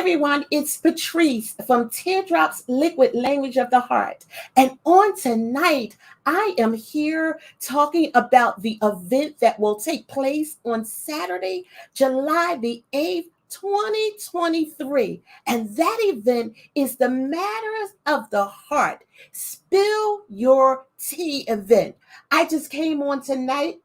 everyone, it's Patrice from Teardrops Liquid Language of the Heart. And on tonight, I am here talking about the event that will take place on Saturday, July the 8th. 2023, and that event is the Matters of the Heart Spill Your Tea event. I just came on tonight.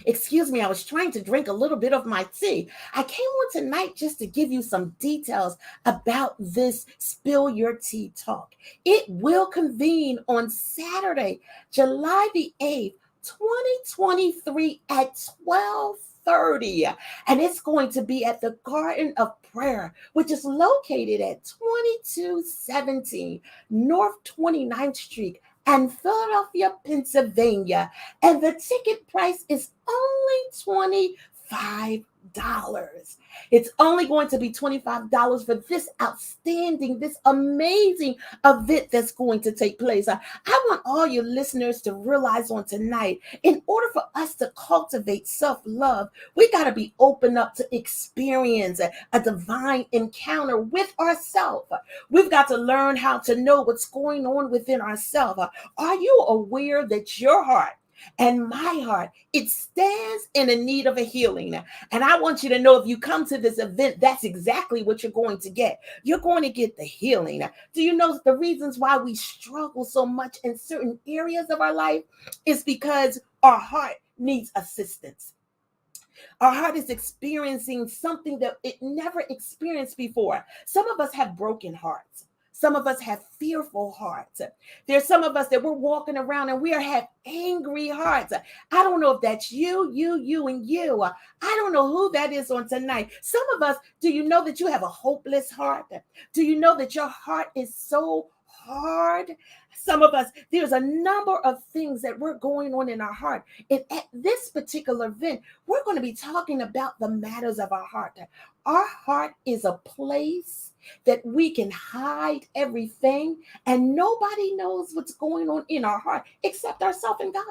Excuse me, I was trying to drink a little bit of my tea. I came on tonight just to give you some details about this Spill Your Tea talk. It will convene on Saturday, July the 8th, 2023 at 12:30, and it's going to be at the Garden of Prayer, which is located at 2217 North 29th Street and Philadelphia, Pennsylvania. And the ticket price is only $25. It's only going to be $25 for this outstanding, this amazing event that's going to take place. I want all your listeners to realize on tonight, in order for us to cultivate self-love, we got to be open up to experience a divine encounter with ourselves. We've got to learn how to know what's going on within ourselves. Are you aware that your heart and my heart, it stands in a need of a healing? And I want you to know, if you come to this event, that's exactly what you're going to get. You're going to get the healing. Do you know the reasons why we struggle so much in certain areas of our life is because our heart needs assistance. Our heart is experiencing something that it never experienced before. Some of us have broken hearts. Some of us have fearful hearts. There's some of us that we're walking around and we have angry hearts. I don't know if that's you, and you. I don't know who that is on tonight. Some of us, do you know that you have a hopeless heart? Do you know that your heart is so hard? Some of us, there's a number of things that we're going on in our heart. And at this particular event, we're going to be talking about the matters of our heart. Our heart is a place that we can hide everything, and nobody knows what's going on in our heart except ourselves and God.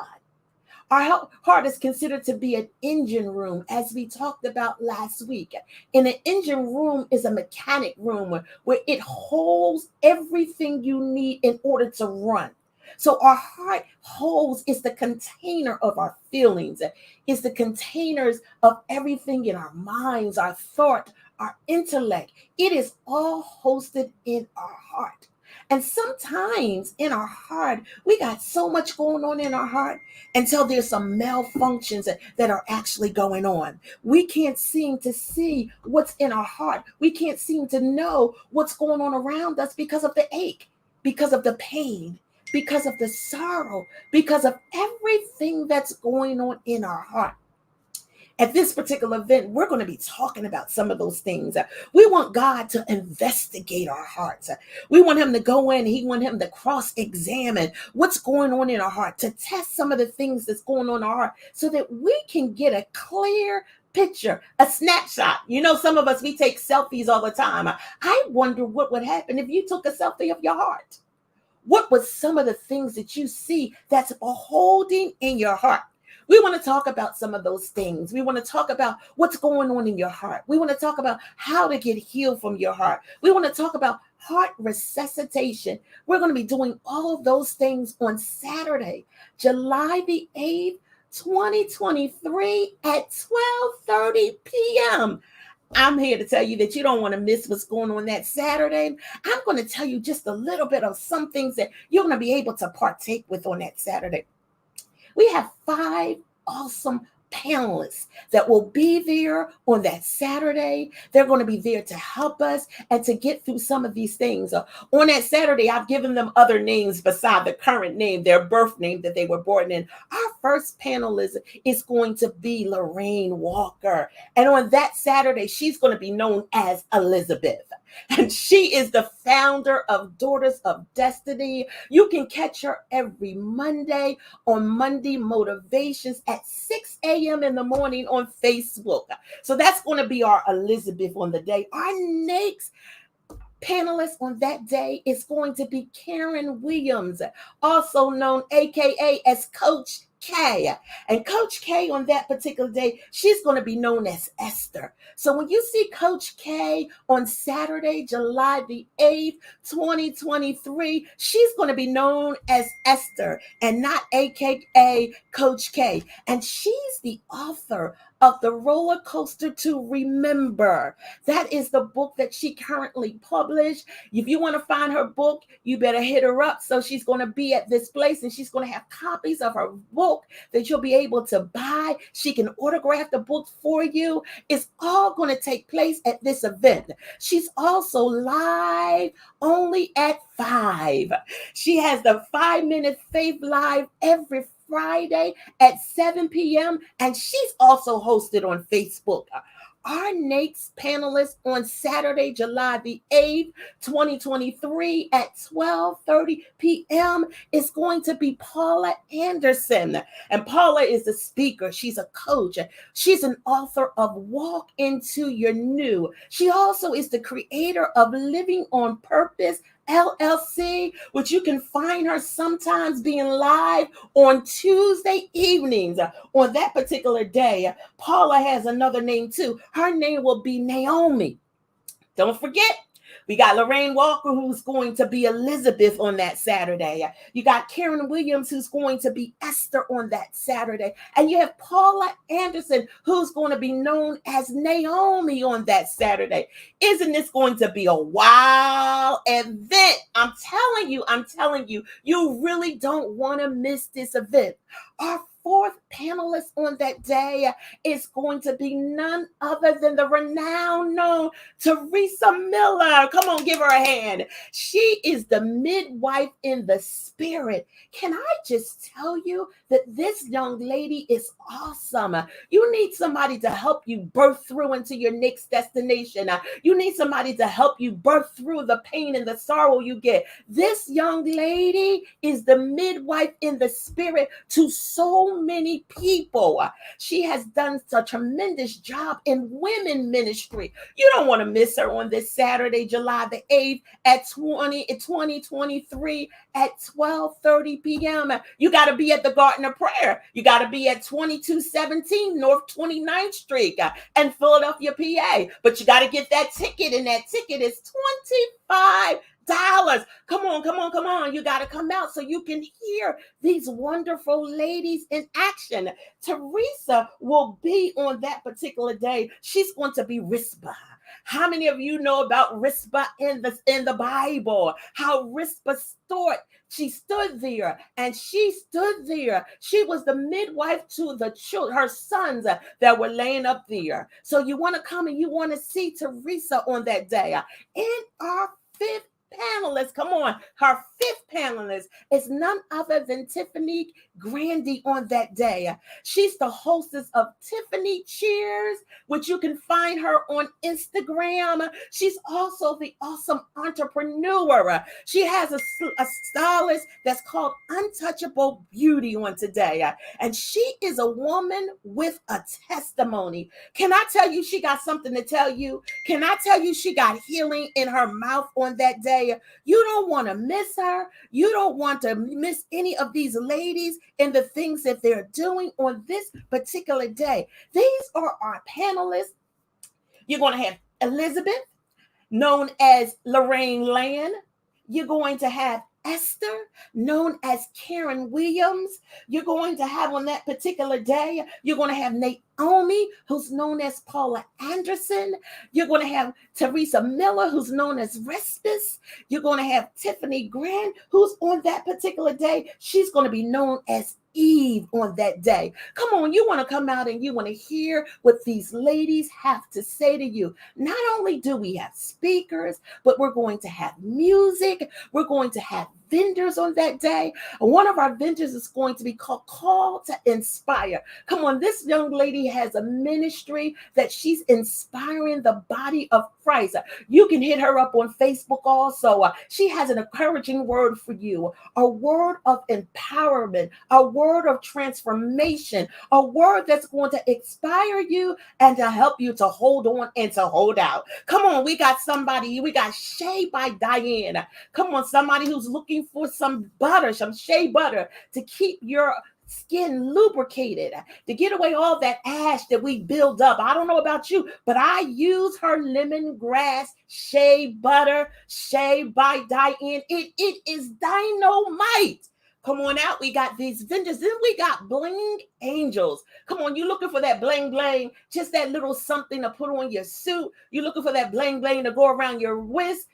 Our heart is considered to be an engine room, as we talked about last week. And an engine room is a mechanic room where it holds everything you need in order to run. So our heart holds is the container of our feelings. It's the containers of everything in our minds, our thought, our intellect. It is all hosted in our heart. And sometimes in our heart, we got so much going on in our heart until there's some malfunctions that are actually going on. We can't seem to see what's in our heart. We can't seem to know what's going on around us because of the ache, because of the pain, because of the sorrow, because of everything that's going on in our heart. At this particular event, we're going to be talking about some of those things. We want God to investigate our hearts. We want him to go in. He want him to cross-examine what's going on in our heart, to test some of the things that's going on in our heart so that we can get a clear picture, a snapshot. You know, some of us, we take selfies all the time. I wonder what would happen if you took a selfie of your heart. What was some of the things that you see that's beholding in your heart? We want to talk about some of those things. We want to talk about what's going on in your heart. We want to talk about how to get healed from your heart. We want to talk about heart resuscitation. We're going to be doing all of those things on Saturday, July the 8th, 2023 at 12:30 p.m. I'm here to tell you that you don't want to miss what's going on that Saturday. I'm going to tell you just a little bit of some things that you're going to be able to partake with on that Saturday. We have 5 awesome panelists that will be there on that Saturday. They're going to be there to help us and to get through some of these things. On that Saturday, I've given them other names beside the current name, their birth name that they were born in. Our first panelist is going to be Lorraine Walker. And on that Saturday, she's going to be known as Elizabeth. And she is the founder of Daughters of Destiny. You can catch her every Monday on Monday Motivations at 6 a.m. in the morning on Facebook. So that's going to be our Elizabeth on the day. Our next panelist on that day is going to be Karen Williams, also known AKA as Coach K. And Coach K on that particular day, she's going to be known as Esther. So when you see Coach K on Saturday, July the 8th, 2023, she's going to be known as Esther and not AKA Coach K. And she's the author of The Roller Coaster to Remember. That is the book that she currently published. If you want to find her book, you better hit her up. So she's going to be at this place and she's going to have copies of her book that you'll be able to buy. She can autograph the book for you. It's all going to take place at this event. She's also live only at 5. She has the 5-minute Faith Live every Friday at 7 p.m. And she's also hosted on Facebook. Our next panelist on Saturday, July the 8th, 2023 at 12:30 p.m. is going to be Paula Anderson. And Paula is a speaker. She's a coach. She's an author of Walk Into Your New. She also is the creator of Living on Purpose LLC, which you can find her sometimes being live on Tuesday evenings. On that particular day, Paula has another name too. Her name will be Naomi. Don't forget, we got Lorraine Walker, who's going to be Elizabeth on that Saturday. You got Karen Williams, who's going to be Esther on that Saturday. And you have Paula Anderson, who's going to be known as Naomi on that Saturday. Isn't this going to be a wild event? I'm telling you, you really don't want to miss this event. Our fourth panelist on that day is going to be none other than the renowned known Teresa Miller. Come on, give her a hand. She is the midwife in the spirit. Can I just tell you that this young lady is awesome? You need somebody to help you birth through into your next destination. You need somebody to help you birth through the pain and the sorrow you get. This young lady is the midwife in the spirit to so many people. She has done a tremendous job in women ministry. You don't want to miss her on this Saturday, July the 8th at 2023 at 12:30 p.m. You got to be at the Garden of Prayer. You got to be at 2217 North 29th Street in Philadelphia, PA. But you got to get that ticket, and that ticket is $25. Come on. You got to come out so you can hear these wonderful ladies in action. Teresa will be on that particular day. She's going to be Rispa. How many of you know about Rispa in the Bible? How Rispa she stood there. She was the midwife to the children, her sons that were laying up there. So you want to come and you want to see Teresa on that day. In our fifth panelist, come on, her fifth panelist is none other than Tiffany Grandy on that day. She's the hostess of Tiffany Cheers, which you can find her on Instagram. She's also the awesome entrepreneur. She has a stylist that's called Untouchable Beauty on today. And she is a woman with a testimony. Can I tell you she got something to tell you? Can I tell you she got healing in her mouth on that day? You don't want to miss her. You don't want to miss any of these ladies and the things that they're doing on this particular day. These are our panelists. You're going to have Elizabeth, known as Lorraine Land. You're going to have Esther, known as Karen Williams. You're going to have on that particular day, you're going to have Naomi, who's known as Paula Anderson. You're going to have Teresa Miller, who's known as Respis. You're going to have Tiffany Grand, who's on that particular day. She's going to be known as Eve on that day. Come on, you want to come out and you want to hear what these ladies have to say to you. Not only do we have speakers, but we're going to have music. We're going to have vendors on that day. One of our vendors is going to be called Call to Inspire. Come on, this young lady has a ministry that she's inspiring the body of Christ. You can hit her up on Facebook also. She has an encouraging word for you, a word of empowerment, a word of transformation, a word that's going to inspire you and to help you to hold on and to hold out. Come on, we got Shea by Diane. Come on, somebody who's looking for some butter, some shea butter to keep your skin lubricated, to get away all that ash that we build up. I don't know about you, but I use her lemongrass shea butter, shea by Diane. It is dynamite. Come on out. We got these vendors. Then we got bling angels. Come on, you looking for that bling bling, just that little something to put on your suit. You looking for that bling bling to go around your wrist.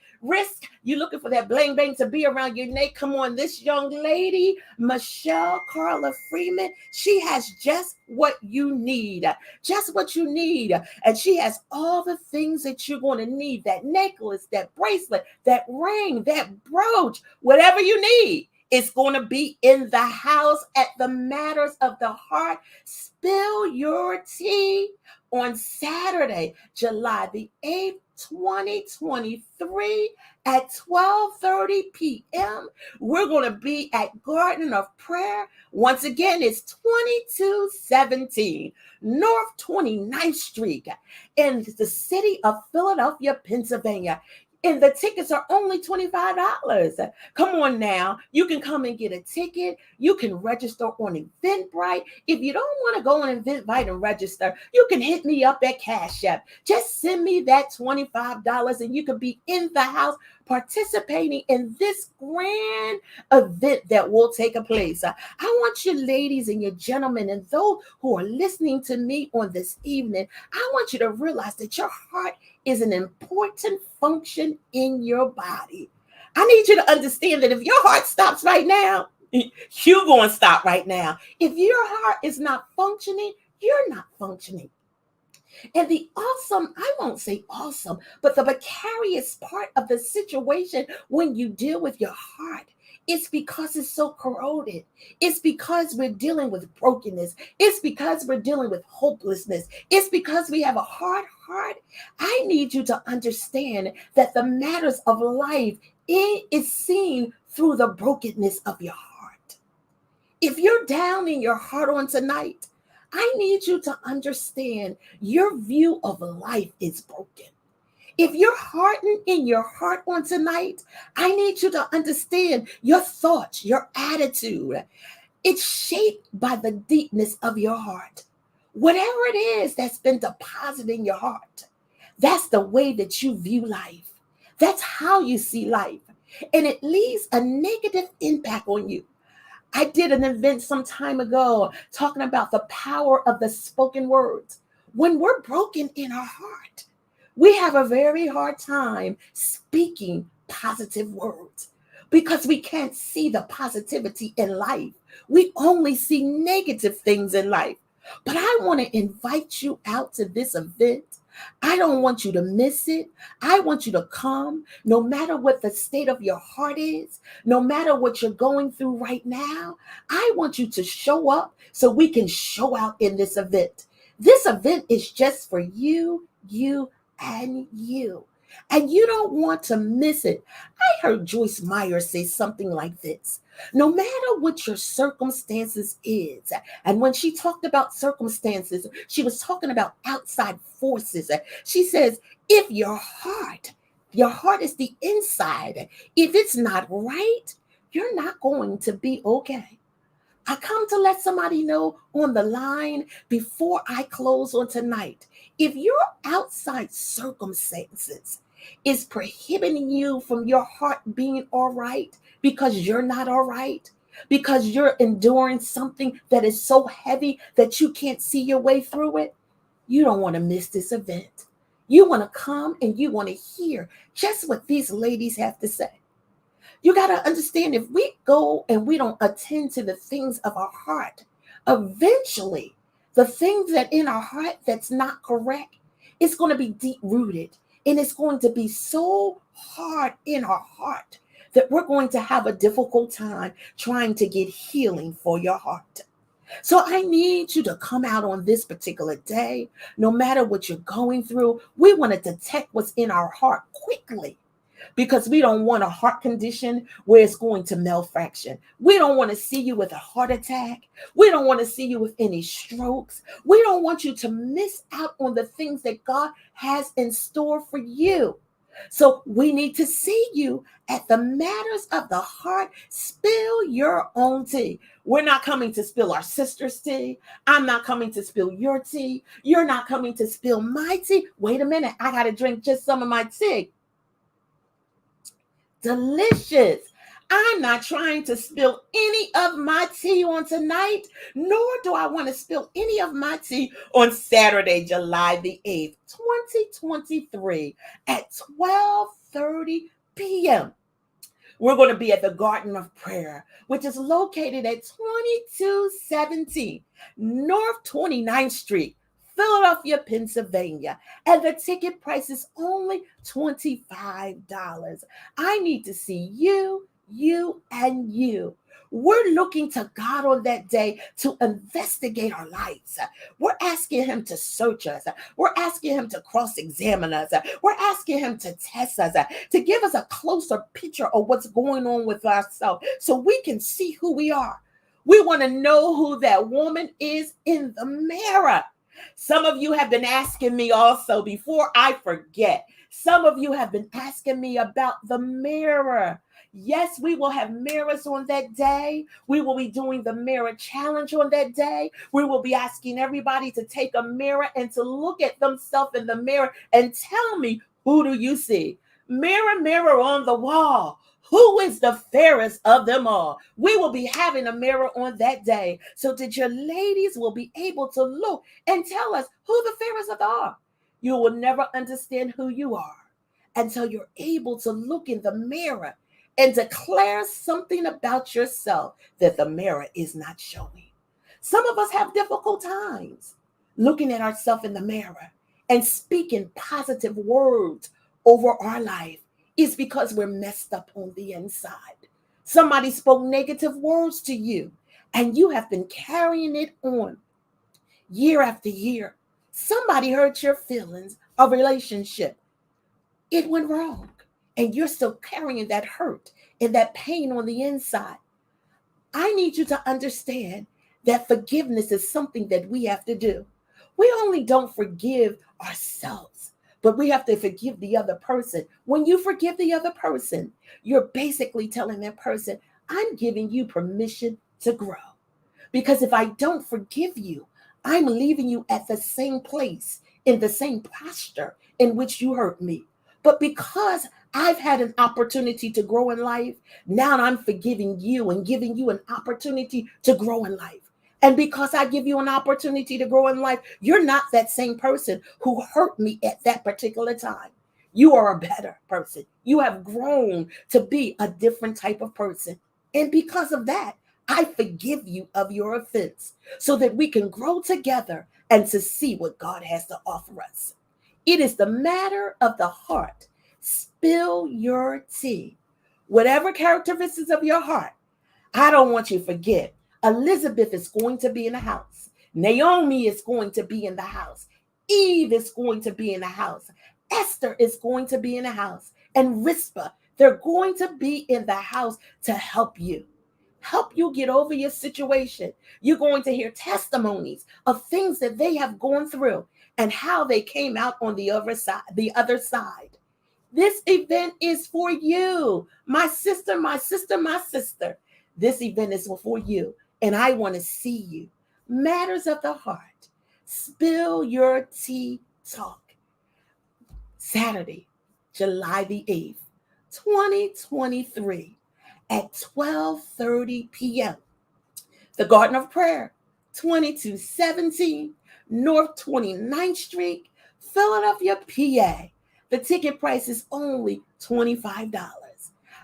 You looking for that bling bling to be around your neck. Come on, this young lady, Michelle Carla Freeman, she has just what you need. Just what you need. And she has all the things that you're going to need. That necklace, that bracelet, that ring, that brooch, whatever you need. It's going to be in the house at the Matters of the Heart. Spill your tea on Saturday, July the 8th, 2023 at 12:30 p.m. We're going to be at Garden of Prayer. Once again, it's 2217 North 29th Street in the city of Philadelphia, Pennsylvania. And the tickets are only $25. Come on now. You can come and get a ticket. You can register on Eventbrite. If you don't want to go on Eventbrite and register, you can hit me up at Cash App. Just send me that $25 and you can be in the house participating in this grand event that will take place. I want you ladies and your gentlemen and those who are listening to me on this evening, I want you to realize that your heart is an important function in your body. I need you to understand that if your heart stops right now, you're going to stop right now. If your heart is not functioning, you're not functioning. And the awesome, I won't say awesome, but the precarious part of the situation when you deal with your heart, it's because it's so corroded. It's because we're dealing with brokenness. It's because we're dealing with hopelessness. It's because we have a hard heart. I need you to understand that the matters of life is seen through the brokenness of your heart. If you're down in your heart on tonight, I need you to understand your view of life is broken. If you're hardened in your heart on tonight, I need you to understand your thoughts, your attitude. It's shaped by the deepness of your heart. Whatever it is that's been deposited in your heart, that's the way that you view life. That's how you see life. And it leaves a negative impact on you. I did an event some time ago talking about the power of the spoken words. When we're broken in our heart, we have a very hard time speaking positive words because we can't see the positivity in life. We only see negative things in life. But I want to invite you out to this event. I don't want you to miss it. I want you to come, no matter what the state of your heart is, no matter what you're going through right now. I want you to show up so we can show out in this event. This event is just for you, and you. And you don't want to miss it. I heard Joyce Meyer say something like this. No matter what your circumstances is, and when she talked about circumstances, she was talking about outside forces. She says, if your heart is the inside, if it's not right, you're not going to be okay. I come to let somebody know on the line before I close on tonight. If your outside circumstances is prohibiting you from your heart being all right because you're not all right, because you're enduring something that is so heavy that you can't see your way through it, you don't want to miss this event. You want to come and you want to hear just what these ladies have to say. You got to understand, if we go and we don't attend to the things of our heart, eventually the things that in our heart that's not correct, it's going to be deep rooted and it's going to be so hard in our heart that we're going to have a difficult time trying to get healing for your heart. So I need you to come out on this particular day. No matter what you're going through, we want to detect what's in our heart quickly, because we don't want a heart condition where it's going to malfunction. We don't want to see you with a heart attack. We don't want to see you with any strokes. We don't want you to miss out on the things that God has in store for you. So we need to see you at the matters of the heart. Spill your own tea. We're not coming to spill our sister's tea. I'm not coming to spill your tea. You're not coming to spill my tea. Wait a minute. I got to drink just some of my tea. Delicious. I'm not trying to spill any of my tea on tonight, nor do I want to spill any of my tea on Saturday, July the 8th, 2023 at 12:30 p.m. We're going to be at the Garden of Prayer, which is located at 2217 North 29th Street, Philadelphia, Pennsylvania. And the ticket price is only $25. I need to see you, and you. We're looking to God on that day to investigate our lives. We're asking him to search us. We're asking him to cross-examine us. We're asking him to test us, to give us a closer picture of what's going on with ourselves so we can see who we are. We want to know who that woman is in the mirror. Some of you have been asking me also, before I forget, some of you have been asking me about the mirror. Yes, we will have mirrors on that day. We will be doing the mirror challenge on that day. We will be asking everybody to take a mirror and to look at themselves in the mirror and tell me, who do you see? Mirror, mirror on the wall, who is the fairest of them all? We will be having a mirror on that day so that your ladies will be able to look and tell us who the fairest of them are. You will never understand who you are until you're able to look in the mirror and declare something about yourself that the mirror is not showing. Some of us have difficult times looking at ourselves in the mirror and speaking positive words over our life. It's because we're messed up on the inside. Somebody spoke negative words to you, and you have been carrying it on year after year. Somebody hurt your feelings, a relationship. It went wrong, and you're still carrying that hurt and that pain on the inside. I need you to understand that forgiveness is something that we have to do. We only don't forgive ourselves, but we have to forgive the other person. When you forgive the other person, you're basically telling that person, I'm giving you permission to grow. Because if I don't forgive you, I'm leaving you at the same place, in the same posture in which you hurt me. But because I've had an opportunity to grow in life, now I'm forgiving you and giving you an opportunity to grow in life. And because I give you an opportunity to grow in life, you're not that same person who hurt me at that particular time. You are a better person. You have grown to be a different type of person. And because of that, I forgive you of your offense so that we can grow together and to see what God has to offer us. It is the matter of the heart. Spill your tea. Whatever characteristics of your heart, I don't want you to forget. Elizabeth is going to be in the house. Naomi is going to be in the house. Eve is going to be in the house. Esther is going to be in the house. And Rizpah, they're going to be in the house to help you get over your situation. You're going to hear testimonies of things that they have gone through and how they came out on the other side. This event is for you. My sister. This event is for you. And I want to see you. Matters of the heart. Spill your tea talk. Saturday, July the 8th, 2023 at 12:30 p.m. The Garden of Prayer, 2217 North 29th Street, Philadelphia, PA. The ticket price is only $25.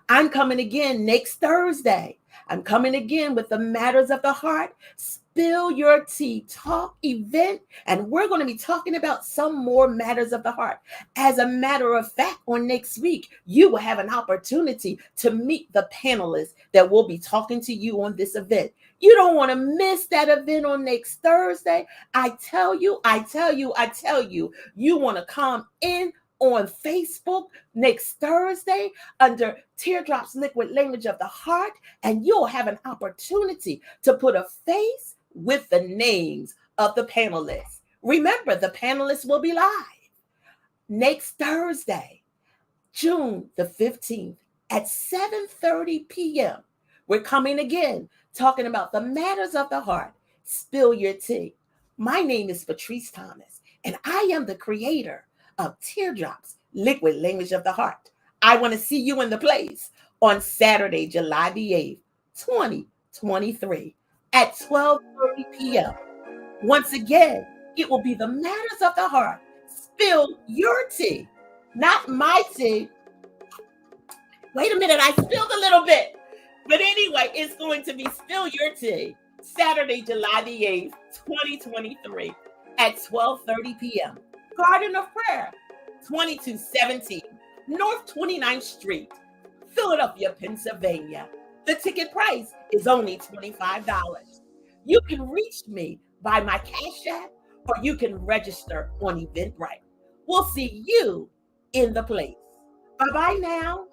I'm coming again next Thursday. I'm coming again with the Matters of the Heart, Spill Your Tea Talk event, and we're going to be talking about some more matters of the heart. As a matter of fact, on next week, you will have an opportunity to meet the panelists that will be talking to you on this event. You don't want to miss that event on next Thursday. I tell you, you want to come in on Facebook next Thursday under Teardrops Liquid Language of the Heart, and you'll have an opportunity to put a face with the names of the panelists. Remember, the panelists will be live next Thursday. June the 15th at 7:30 p.m. We're coming again, talking about the matters of the heart. Spill your tea. My name is Patrice Thomas, and I am the creator of Teardrops, Liquid Language of the Heart. I want to see you in the place on Saturday, July the 8th, 2023 at 12:30 p.m. Once again, it will be the matters of the heart. Spill your tea, not my tea. Wait a minute, I spilled a little bit. But anyway, it's going to be Spill Your Tea, Saturday, July the 8th, 2023 at 12:30 p.m. Garden of Prayer, 2217 North 29th Street, Philadelphia, Pennsylvania. The ticket price is only $25. You can reach me by my Cash App, or you can register on Eventbrite. We'll see you in the place. Bye-bye now.